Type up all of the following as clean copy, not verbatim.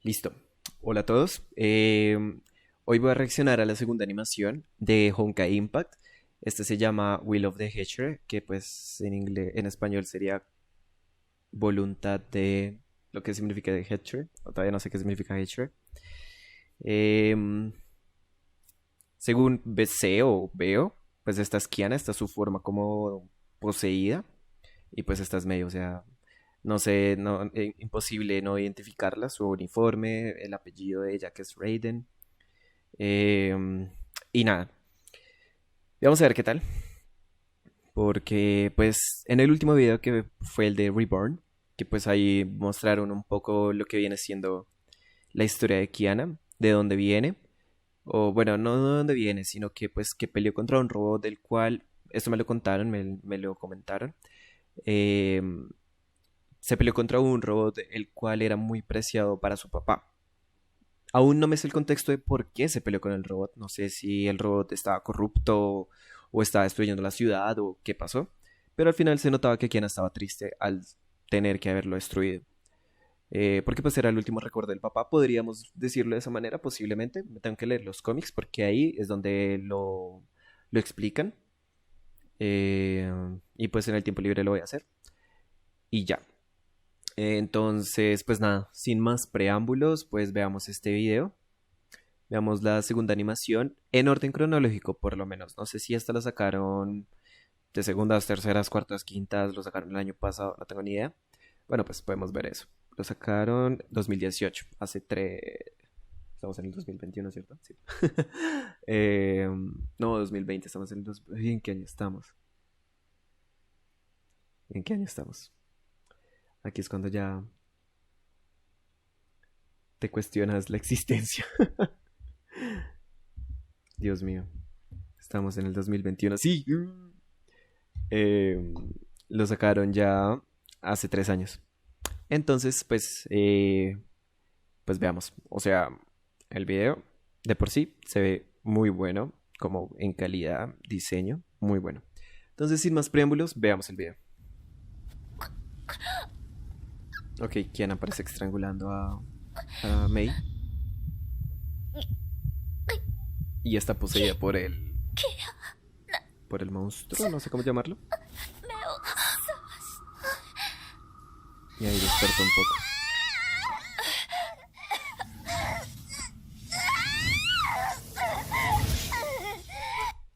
Listo. Hola a todos. Hoy voy a reaccionar a la segunda animación de Honkai Impact. Este se llama Will of the Hedgehog, que pues en inglés, en español sería voluntad de lo que significa de Hedgehog. O todavía no sé qué significa Hedgehog. Em, Según sé o veo, pues esta es Kiana, esta es su forma como poseída. Y pues esta es medio, o sea, no sé, no, imposible no identificarla, su uniforme, el apellido de ella que es Raiden. Y nada, vamos a ver qué tal. Porque pues en el último video que fue el de Reborn, que pues ahí mostraron un poco lo que viene siendo la historia de Kiana, de dónde viene. O bueno, no de dónde viene, sino que pues que peleó contra un robot del cual, esto me lo contaron, me lo comentaron. eh, Se peleó contra un robot el cual era muy preciado para su papá. Aún no me sé el contexto de por qué se peleó con el robot. No sé si el robot estaba corrupto o estaba destruyendo la ciudad o qué pasó. Pero al final se notaba que Kiana estaba triste al tener que haberlo destruido. Porque pues era el último recuerdo del papá, podríamos decirlo de esa manera, posiblemente. Me tengo que leer los cómics porque ahí es donde lo explican. Eh, y pues en el tiempo libre lo voy a hacer. Y ya. Entonces, pues nada, sin más preámbulos, pues veamos este video. Veamos la segunda animación en orden cronológico, por lo menos. No sé si esta la sacaron de segundas, terceras, cuartas, quintas, lo sacaron el año pasado, no tengo ni idea. Bueno, pues podemos ver eso. Lo sacaron 2018, hace tres... Estamos en el 2021, ¿cierto? Sí. Eh, no, 2020, estamos en el... ¿En qué año estamos? ¿En qué año estamos? Aquí es cuando ya te cuestionas la existencia. Dios mío. Estamos en el 2021. Sí. Eh, lo sacaron ya hace 3 años. Entonces, pues veamos. O sea, el video de por sí se ve muy bueno, como en calidad, diseño, muy bueno. Entonces, sin más preámbulos, veamos el video. Ok, Kiana aparece estrangulando a Mei y está poseída por el monstruo, no sé cómo llamarlo. Y ahí despertó un poco.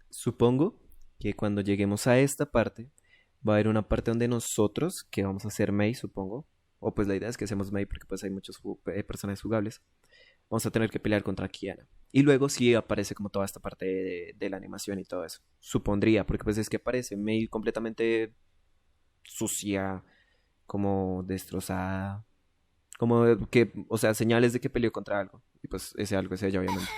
Supongo que cuando lleguemos a esta parte, va a haber una parte donde nosotros, que vamos a ser Mei, supongo, o pues la idea es que seamos Mei porque pues hay muchos personajes jugables, vamos a tener que pelear contra Kiana. Y luego sí aparece como toda esta parte de la animación y todo eso. Supondría, porque pues es que aparece Mei completamente sucia, como destrozada, como que, o sea, señales de que peleó contra algo. Y pues ese algo es ella, obviamente.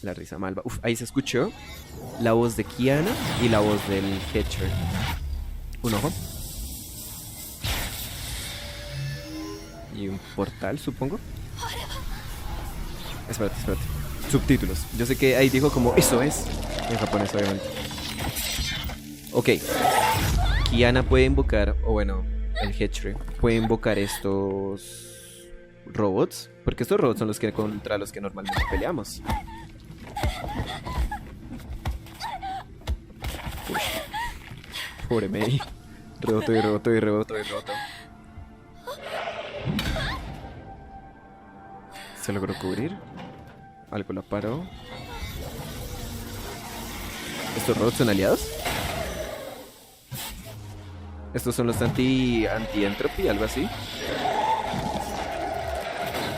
La risa malva. Uf, ahí se escuchó la voz de Kiana y la voz del Hedgehog. Un ojo. Y un portal, supongo. Espérate, espérate. Subtítulos. Yo sé que ahí dijo como eso es. En japonés, obviamente. Ok. Kiana puede invocar, o bueno, el Hedgehog puede invocar estos robots. Porque estos robots son los que contra los que normalmente peleamos. Uy, pobre Mei. Reboto y reboto y reboto y reboto. Se logró cubrir. Algo la paró. ¿Estos robots son aliados? Estos son los anti-entropy, algo así.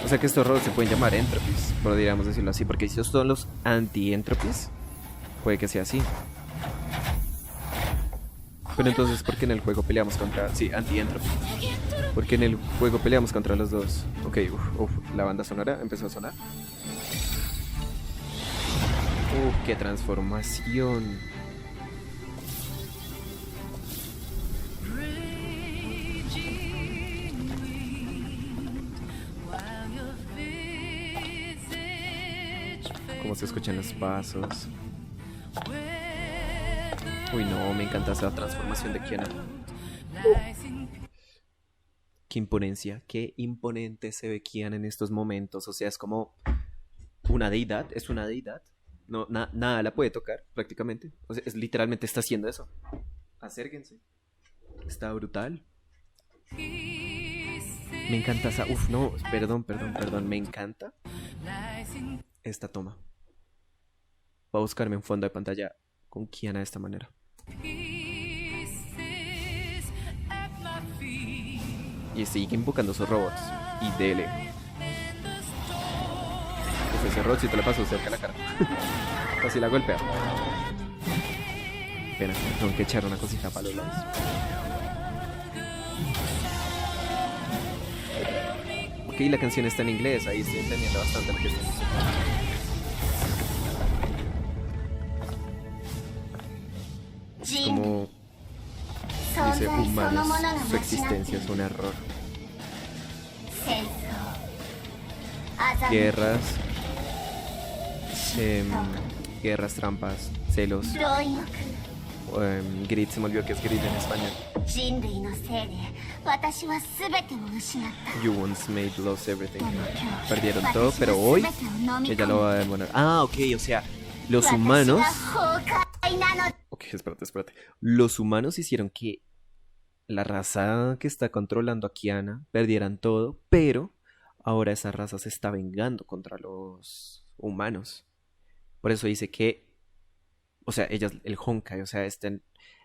O sea que estos robots se pueden llamar entropies, podríamos decirlo así, porque si estos son los anti-entropies, puede que sea así. Pero entonces, ¿por qué en el juego peleamos contra... Sí, anti-entropy. Porque en el juego peleamos contra los dos. Ok, la banda sonora empezó a sonar. Qué transformación. Cómo se escuchan los pasos. Uy, no, me encanta esa transformación de Kiana. qué imponencia, qué imponente se ve Kiana en estos momentos. O sea, es como una deidad, es una deidad. No, nada la puede tocar, prácticamente. O sea, literalmente está haciendo eso. Acérquense. Está brutal. Me encanta esa. Uf, no, perdón. Me encanta esta toma. Voy a buscarme un fondo de pantalla con Kiana de esta manera. Y sigue invocando sus robots. Y dele. Pues ese robot si te lo paso cerca de la cara. Así la golpea. Espera, tengo que echar una cosita para los lados. Ok, la canción está en inglés, ahí estoy entendiendo bastante lo que está diciendo. Es como dice humanos, su existencia es un error. Guerras, guerras, trampas, celos. Grid, se me olvidó que es grid en español. You once made lost everything. Perdieron todo, pero hoy ella lo va a demorar. Ah, ok, o sea, los humanos. Ok, espérate. Los humanos hicieron que la raza que está controlando a Kiana perdieran todo, pero ahora esa raza se está vengando contra los humanos. Por eso dice que, o sea, ella es el Honkai, o sea,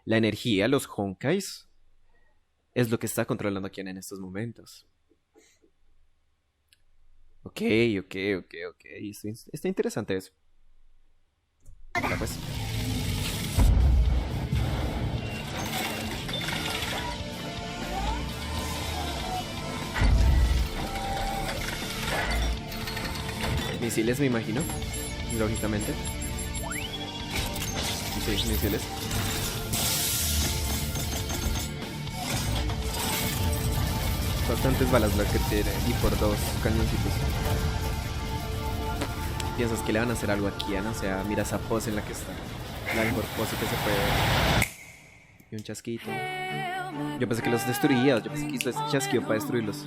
la energía, los Honkais, es lo que está controlando a Kiana en estos momentos. Ok. Está interesante eso. Ahora pues. Misiles, me imagino. Lógicamente. Sí, misiles. Bastantes balas las que tiene. Y por dos cañoncitos. ¿Piensas que le van a hacer algo a Kiana? O sea, mira esa pose en la que está. La mejor pose que se puede ver. Y un chasquito. Yo pensé que los destruía. Yo pensé que hizo ese chasquido para destruirlos.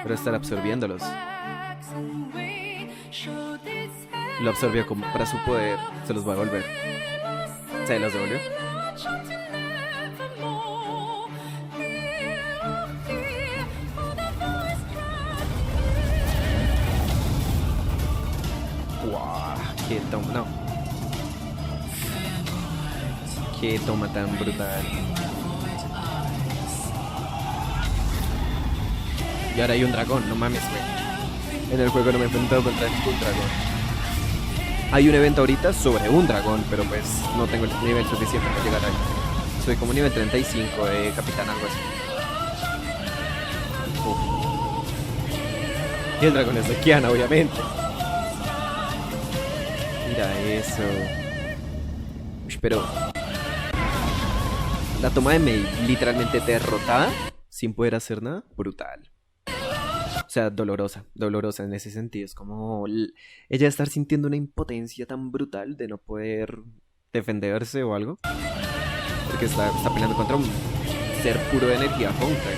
Pero estar absorbiéndolos. Lo absorbió como para su poder. Se los va a devolver. Se los devolvió. Wow, qué toma. No. Qué toma tan brutal. Y ahora hay un dragón, no mames, güey. En el juego no me he enfrentado contra ningún dragón. Hay un evento ahorita sobre un dragón, pero pues no tengo el nivel suficiente para llegar ahí. Soy como nivel 35 de capitán, algo así. Y el dragón es de Kiana, obviamente. Mira eso. Uy, pero la toma de Mei literalmente derrotada sin poder hacer nada, brutal. O sea, dolorosa en ese sentido. Es como ella estar sintiendo una impotencia tan brutal de no poder defenderse o algo. Porque está peleando contra un ser puro de energía Honkai.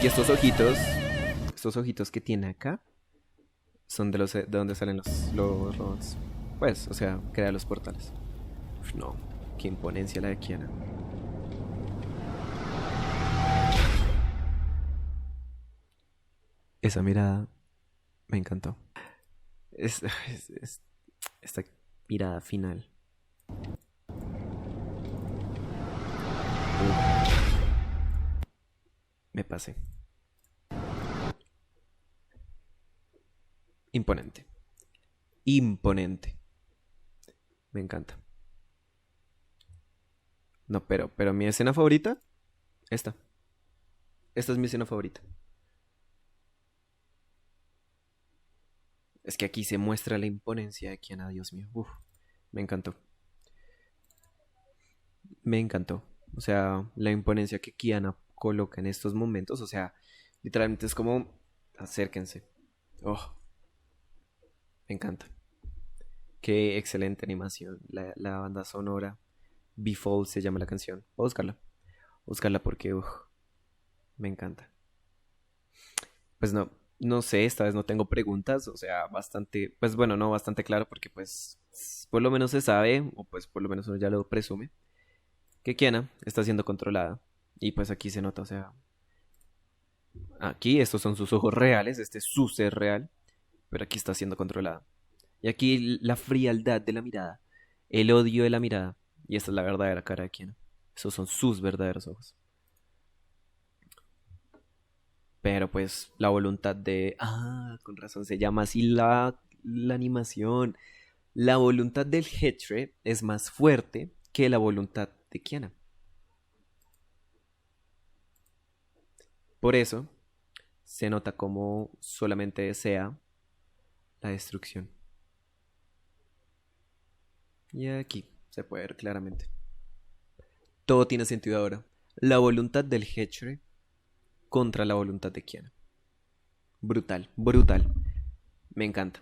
Y estos ojitos que tiene acá, son de donde salen los robots. Pues, o sea, crea los portales. Uf, no, qué imponencia la de Kiana. Esa mirada me encantó. Es esta mirada final. Me pasé. Imponente. Imponente. Me encanta. No, pero mi escena favorita, esta. Esta es mi escena favorita. Es que aquí se muestra la imponencia de Kiana, Dios mío. Uf, me encantó. Me encantó. O sea, la imponencia que Kiana coloca en estos momentos. O sea, literalmente es como, acérquense. Oh, me encanta. Qué excelente animación. La banda sonora. Befall se llama la canción. Voy a buscarla. Buscarla porque, Me encanta. Pues no, no sé, esta vez no tengo preguntas, o sea, bastante, pues bueno, no bastante claro porque pues por lo menos se sabe, o pues por lo menos uno ya lo presume, que Kiana está siendo controlada. Y pues aquí se nota, o sea, aquí estos son sus ojos reales, este es su ser real, pero aquí está siendo controlada. Y aquí la frialdad de la mirada, el odio de la mirada, y esta es la verdadera cara de Kiana. Esos son sus verdaderos ojos. Pero pues la voluntad de... Ah, con razón se llama así la animación. La voluntad del Hetre es más fuerte que la voluntad de Kiana. Por eso se nota como solamente desea la destrucción. Y aquí se puede ver claramente. Todo tiene sentido ahora. La voluntad del Hetre contra la voluntad de Kiana. Brutal, brutal. Me encanta.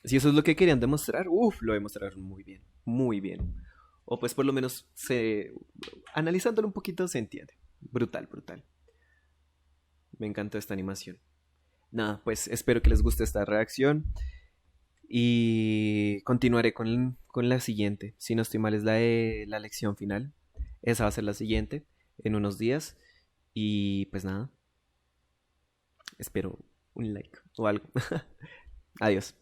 Si eso es lo que querían demostrar, uff, lo demostraron muy bien, muy bien. O pues por lo menos analizándolo un poquito se entiende. Brutal, brutal. Me encantó esta animación. Nada, pues espero que les guste esta reacción y continuaré con la siguiente. Si no estoy mal es la de la lección final. Esa va a ser la siguiente en unos días. Y pues nada, espero un like o algo. Adiós.